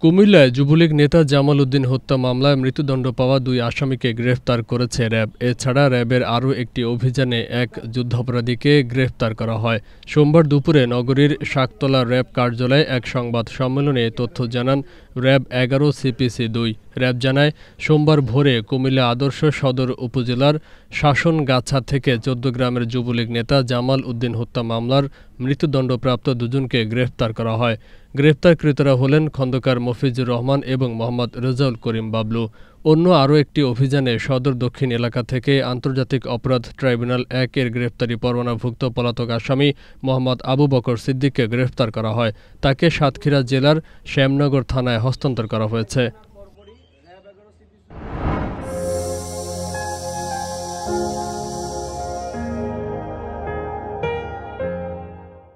কুমিল্লায় যুবলীগ নেতা জামাল উদ্দিন হত্যা মামলায় মৃত্যুদণ্ড পাওয়া ২ আসামিকে গ্রেফতার করেছে র্যাব। এছাড়া র্যাবের আরও একটি অভিযানে এক যুদ্ধাপরাধীকে গ্রেফতার করা হয়। সোমবার দুপুরে নগরীর শাকতলা র্যাব কার্যালয়ে এক সংবাদ সম্মেলনে এ তথ্য জানান র্যাব ১১ সিপিসি ২। র্যাব জানায়, সোমবার ভোরে কুমিল্লা আদর্শ সদর উপজেলার শাসনগাছা থেকে ১৪ গ্রামের যুবলীগ নেতা জামাল উদ্দিন হত্যা মামলার মৃত্যুদণ্ডপ্রাপ্ত দুজনকে গ্রেফতার করা হয়। গ্রেপ্তারকৃতরা হলেন খন্দকার মফিজুর রহমান এবং মোহাম্মদ রেজাউল করিম বাবলু। অন্য আরও একটি অভিযানে সদর দক্ষিণ এলাকা থেকে আন্তর্জাতিক অপরাধ ট্রাইব্যুনাল ১ এর গ্রেপ্তারি পরোয়ানাভুক্ত পলাতক আসামি মোহাম্মদ আবু বকর সিদ্দিককে গ্রেফতার করা হয়। তাকে সাতক্ষীরা জেলার শ্যামনগর থানায় হস্তান্তর করা হয়েছে।